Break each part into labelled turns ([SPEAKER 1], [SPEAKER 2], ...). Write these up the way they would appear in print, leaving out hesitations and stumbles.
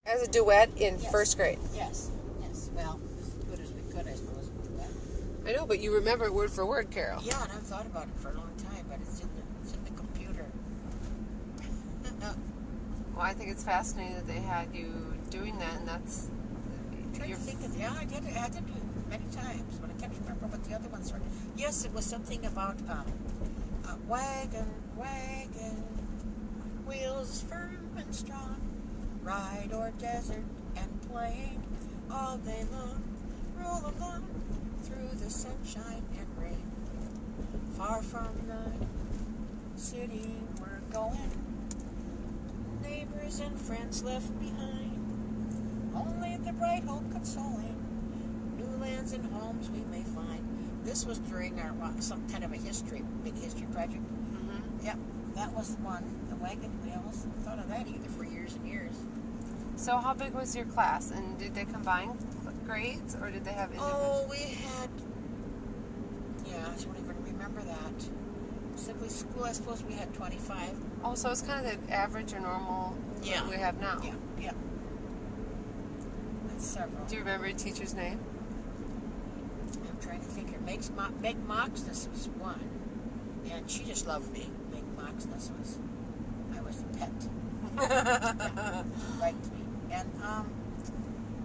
[SPEAKER 1] As a duet in
[SPEAKER 2] Yes.
[SPEAKER 1] first grade.
[SPEAKER 2] Yes. Well, as good as we could, I suppose. But,
[SPEAKER 1] I know, but you remember it word for word, Carol.
[SPEAKER 2] yeah, and I've thought about it for a long time, but it's in the computer.
[SPEAKER 1] Well, I think it's fascinating that they had you doing that, and that's...
[SPEAKER 2] I'm trying to think of, yeah, I did it many times, but I can't remember what the other ones were. Yes, it was something about wagon, wheels firm and strong, ride o'er desert and plain, all day long, roll along through the sunshine and rain. Far from the city we're going, neighbors and friends left behind, only the bright hope consoling, new lands and homes we may find. This was during our some kind of a big history project.
[SPEAKER 1] Mm-hmm.
[SPEAKER 2] Yep, that was the one, the wagon wheels. I thought of that either for years and years.
[SPEAKER 1] So how big was your class, and did they combine grades, or did they have individual?
[SPEAKER 2] Oh, we had, yeah, I don't even remember that. Simply school, I suppose we had 25.
[SPEAKER 1] Oh, so it's kind of the average or normal
[SPEAKER 2] Yeah.
[SPEAKER 1] we have now.
[SPEAKER 2] Yeah. That's several.
[SPEAKER 1] Do you remember your teacher's name?
[SPEAKER 2] I'm trying to think. Meg Moxness was one, and she just loved me. Meg Moxness I was a pet. Yeah, liked me. And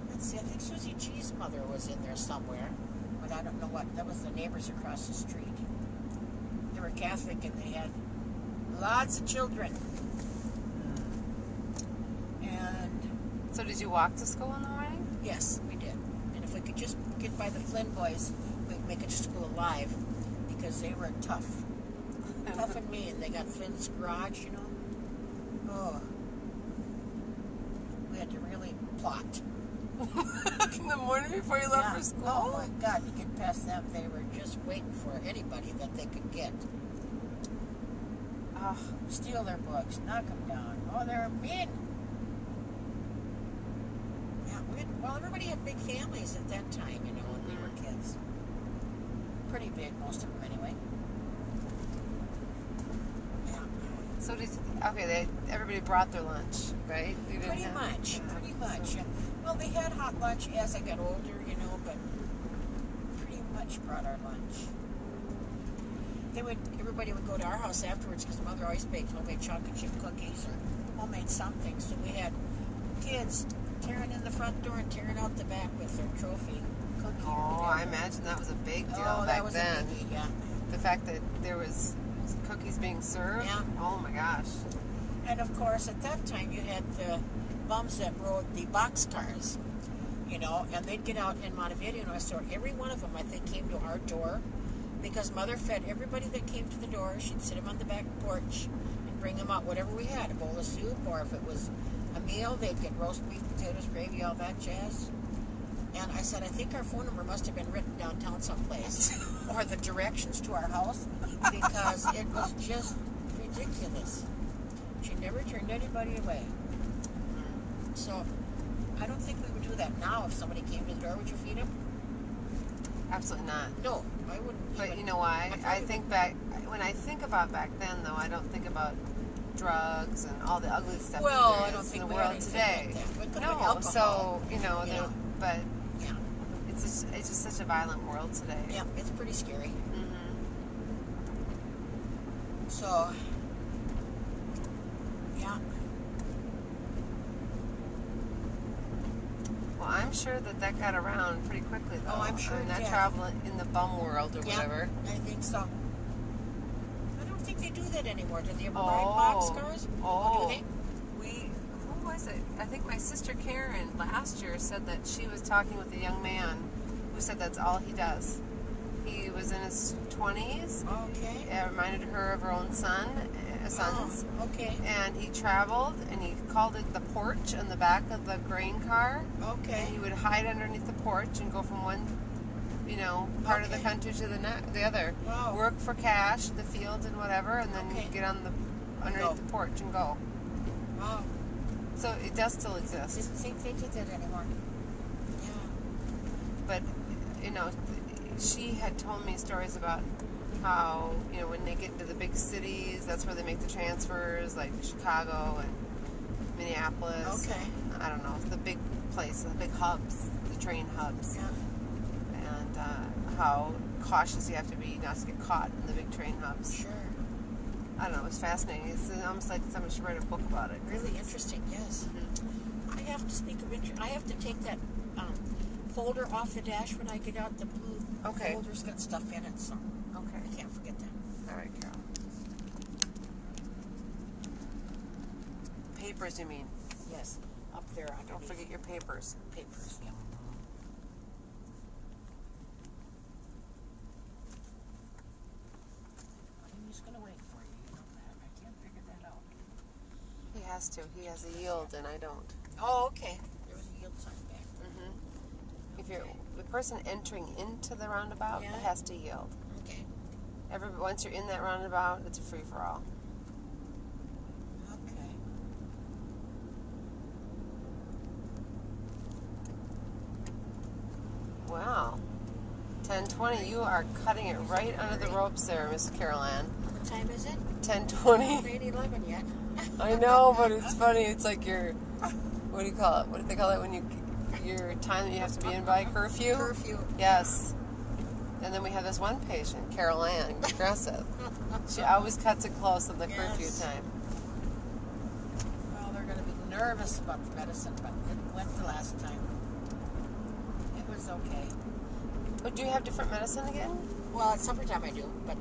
[SPEAKER 2] let's see. I think Susie G's mother was in there somewhere, but I don't know what. That was the neighbors across the street. They were Catholic, and they had lots of children. And
[SPEAKER 1] So did you walk to school in the morning?
[SPEAKER 2] yes, we did. And if we could just get by the Flynn boys, we'd make it to school alive, because they were tough. Tough and mean. They got Flynn's garage, you know. Oh. We had to really plot.
[SPEAKER 1] In the morning before you left for school?
[SPEAKER 2] Oh my God, to get past them, they were just waiting for anybody that they could get.
[SPEAKER 1] Oh,
[SPEAKER 2] Steal their books, knock them down. Oh, they were mean. Yeah, well, everybody had big families at that time, you know, when we were kids. Pretty big, most of them anyway. Yeah.
[SPEAKER 1] so everybody brought their lunch, right? You didn't
[SPEAKER 2] Pretty
[SPEAKER 1] have-
[SPEAKER 2] much.
[SPEAKER 1] So-
[SPEAKER 2] Yeah. Well, they had hot lunch as I got older, you know, but pretty much brought our lunch. Everybody would go to our house afterwards because Mother always baked homemade chocolate chip cookies or homemade something. So we had kids tearing in the front door and tearing out the back with their trophy cookie. or
[SPEAKER 1] Oh, I
[SPEAKER 2] whatever.
[SPEAKER 1] imagine that was a big deal
[SPEAKER 2] Oh, that
[SPEAKER 1] back
[SPEAKER 2] was
[SPEAKER 1] then.
[SPEAKER 2] a biggie, yeah.
[SPEAKER 1] The fact that there was cookies being served.
[SPEAKER 2] Yeah.
[SPEAKER 1] Oh my gosh.
[SPEAKER 2] And of course, at that time, you had the bums that rode the boxcars, you know, and they'd get out in Montevideo, and so every one of them, I think, came to our door because Mother fed everybody that came to the door. She'd sit them on the back porch and bring them out whatever we had, a bowl of soup, or if it was a meal, they'd get roast beef, potatoes, gravy, all that jazz. And I said, I think our phone number must have been written downtown someplace, or the directions to our house, because it was just ridiculous. She never turned anybody away. So, I don't think we would do that now if somebody came to the door. Would you feed them?
[SPEAKER 1] Absolutely not.
[SPEAKER 2] No, I wouldn't.
[SPEAKER 1] But
[SPEAKER 2] even.
[SPEAKER 1] you know why?
[SPEAKER 2] I
[SPEAKER 1] I think when I think about back then, though, I don't think about drugs and all the ugly stuff
[SPEAKER 2] Well,
[SPEAKER 1] that
[SPEAKER 2] I
[SPEAKER 1] there
[SPEAKER 2] don't
[SPEAKER 1] is
[SPEAKER 2] think
[SPEAKER 1] in the
[SPEAKER 2] we had
[SPEAKER 1] world
[SPEAKER 2] anything
[SPEAKER 1] today.
[SPEAKER 2] like that. We could have
[SPEAKER 1] No,
[SPEAKER 2] been alcohol.
[SPEAKER 1] so you know,
[SPEAKER 2] Yeah.
[SPEAKER 1] but
[SPEAKER 2] Yeah,
[SPEAKER 1] it's just such a violent world today.
[SPEAKER 2] yeah, it's pretty scary.
[SPEAKER 1] Mm-hmm.
[SPEAKER 2] So, yeah.
[SPEAKER 1] Well, I'm sure that got around pretty quickly, though.
[SPEAKER 2] Oh, I'm sure
[SPEAKER 1] I mean,
[SPEAKER 2] it
[SPEAKER 1] that
[SPEAKER 2] did.
[SPEAKER 1] traveled in the bum world or
[SPEAKER 2] Yeah,
[SPEAKER 1] whatever.
[SPEAKER 2] I think so. I don't think they do that anymore. Do they ever
[SPEAKER 1] Oh.
[SPEAKER 2] ride boxcars?
[SPEAKER 1] Oh.
[SPEAKER 2] Do they?
[SPEAKER 1] Who was it? I think my sister Karen last year said that she was talking with a young man who said that's all he does. He was in his 20s.
[SPEAKER 2] Okay.
[SPEAKER 1] It reminded her of her own sons.
[SPEAKER 2] Oh, okay.
[SPEAKER 1] And he traveled, and he called it the porch on the back of the grain car.
[SPEAKER 2] Okay.
[SPEAKER 1] And he would hide underneath the porch and go from one, part of the
[SPEAKER 2] Okay.
[SPEAKER 1] country to the other.
[SPEAKER 2] Wow.
[SPEAKER 1] Work for cash, the fields and whatever, and then
[SPEAKER 2] Okay.
[SPEAKER 1] get on underneath
[SPEAKER 2] Go.
[SPEAKER 1] the porch and go.
[SPEAKER 2] Wow.
[SPEAKER 1] So it does still exist.
[SPEAKER 2] Didn't think they did that anymore. Yeah.
[SPEAKER 1] But, she had told me stories about how, when they get into the big cities, that's where they make the transfers, like Chicago and Minneapolis.
[SPEAKER 2] Okay.
[SPEAKER 1] I don't know. big places, the big hubs, the train hubs,
[SPEAKER 2] Yeah.
[SPEAKER 1] and how cautious you have to be not to get caught in the big train hubs.
[SPEAKER 2] Sure.
[SPEAKER 1] I don't know. It was fascinating. It's almost like someone should write a book about it.
[SPEAKER 2] Really interesting. Yes.
[SPEAKER 1] Mhm.
[SPEAKER 2] I have to speak of interest. I have to take that folder off the dash when I get out. The blue
[SPEAKER 1] Okay.
[SPEAKER 2] folder's got stuff in it, so
[SPEAKER 1] Okay.
[SPEAKER 2] I can't forget that.
[SPEAKER 1] All right, Carol. Papers, you mean?
[SPEAKER 2] Yes. Up there underneath.
[SPEAKER 1] Don't forget your papers.
[SPEAKER 2] Papers. Yeah. I'm just gonna wait for you. You know that. I can't figure that out.
[SPEAKER 1] He has to. He has a yield, and I don't.
[SPEAKER 2] Oh, okay. There was a yield sign back there.
[SPEAKER 1] Mm-hmm. If you're the person entering into the roundabout,
[SPEAKER 2] Yeah.
[SPEAKER 1] it has to yield.
[SPEAKER 2] Okay.
[SPEAKER 1] Once you're in that roundabout, it's a free for all.
[SPEAKER 2] Okay.
[SPEAKER 1] Wow. 10:20. You are cutting it right under the ropes there, Miss Carol Ann.
[SPEAKER 2] What time is it?
[SPEAKER 1] 10:20.
[SPEAKER 2] It ain't 11 yet.
[SPEAKER 1] I know, but it's funny. It's like your, what do you call it? What do they call it when your time that you have to be in by curfew?
[SPEAKER 2] Curfew.
[SPEAKER 1] Yes. And then we have this one patient, Carol Ann, aggressive. She always cuts it close on the curfew
[SPEAKER 2] Yes.
[SPEAKER 1] time.
[SPEAKER 2] Well, they're going to be nervous about the medicine, but it went the last time. It was okay.
[SPEAKER 1] But do you have different medicine again?
[SPEAKER 2] Well, at summertime I do, but